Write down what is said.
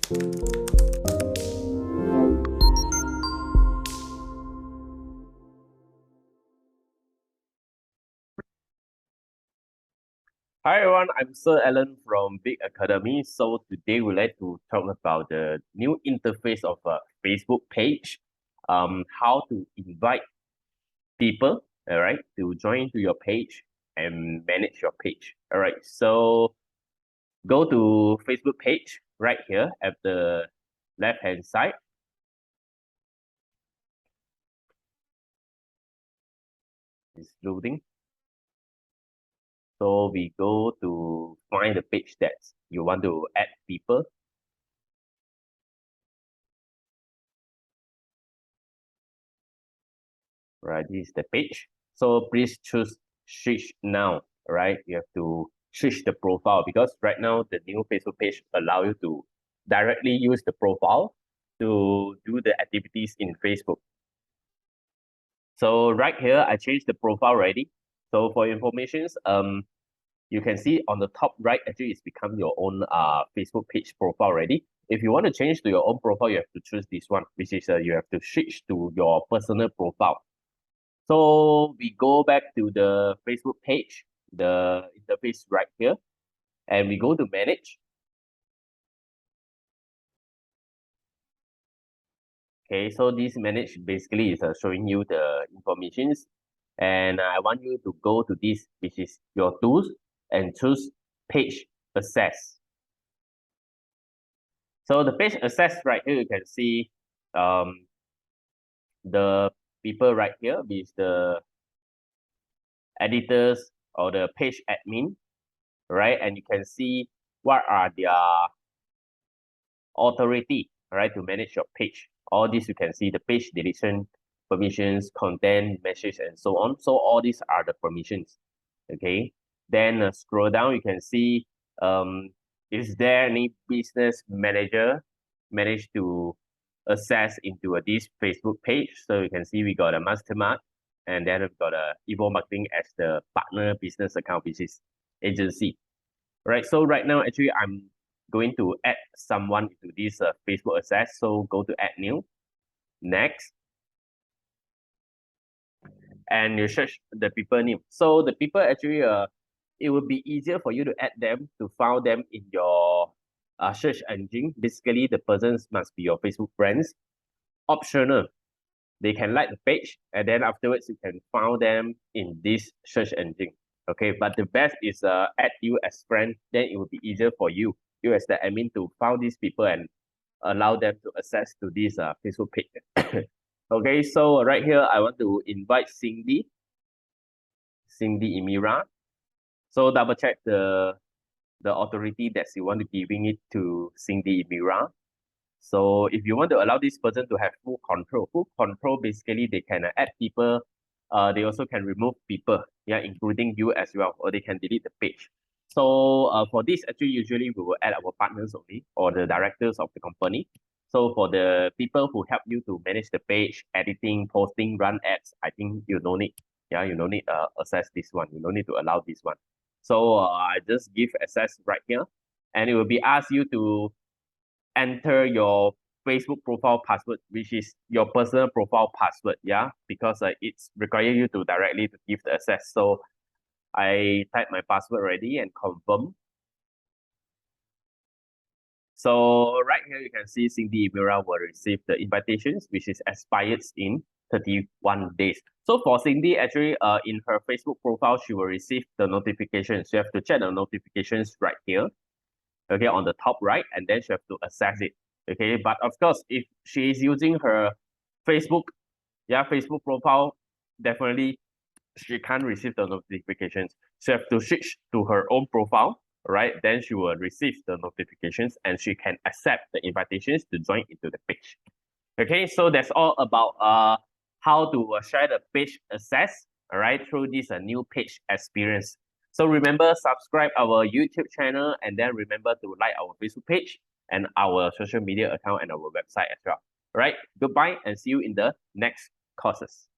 Hi everyone, I'm Sir Alen from Big Academy. So today we'd like to talk about the new interface of a Facebook page. How to invite people, all right, to join to your page and manage your page. All right, so go to Facebook page right here at the left-hand side. It's loading. So we go to find the page that you want to add people. Right, this is the page. So please choose switch now, right? You have to switch the profile because right now the new Facebook page allow you to directly use the profile to do the activities in Facebook. So right here, I changed the profile already. So for informations, you can see on the top right, actually it's become your own Facebook page profile already. If you want to change to your own profile, you have to choose this one, which is you have to switch to your personal profile. So we go back to the Facebook page, the interface right here, and we go to manage. Okay, so this manage basically is showing you the informations, and I want you to go to this, which is your tools, and choose page access. So the page access right here, you can see the people right here, which is the editors or the page admin, right? And you can see what are their authority, right, to manage your page. All this you can see the page deletion, permissions, content, message, and so on. So all these are the permissions. Okay. Then scroll down, you can see is there any business manager managed to access into this Facebook page? So you can see we got a mastermind, and then we've got a Evo Marketing as the partner business account, which is agency. Right. So right now, actually, I'm going to add someone to this Facebook access. So go to add new, next, and you search the people name. So the people actually, it will be easier for you to add them to find them in your search engine. Basically, the persons must be your Facebook friends. Optional, they can like the page, and then afterwards you can find them in this search engine. Okay, but the best is add you as friend. Then it will be easier for you as the admin to find these people and allow them to access to this Facebook page. Okay, so right here I want to invite Cindy Imira. So double check the authority that you want to giving it to Cindy Imira. So if you want to allow this person to have full control basically they can add people. They also can remove people, yeah, including you as well, or they can delete the page. So for this, actually, usually we will add our partners only or the directors of the company. So for the people who help you to manage the page, editing, posting, run ads, I think you don't need, yeah, you don't need access this one. You don't need to allow this one. So I just give access right here, and it will be asked you to enter your Facebook profile password, which is your personal profile password, yeah, because it's require you to directly to give the access. So I type my password already and confirm. So right here, you can see Cindy Imira will receive the invitations, which is expired in 31 days. So for Cindy, actually, in her Facebook profile, she will receive the notifications. You have to check the notifications right here, okay, on the top right, and then she have to access it. Okay, but of course, if she is using her Facebook, yeah, Facebook profile, definitely she can't receive the notifications. She have to switch to her own profile, right? Then she will receive the notifications and she can accept the invitations to join into the page. Okay, so that's all about how to share the page access, all right, through this new page experience. So remember, subscribe our YouTube channel, and then remember to like our Facebook page and our social media account and our website as well. All right, goodbye and see you in the next courses.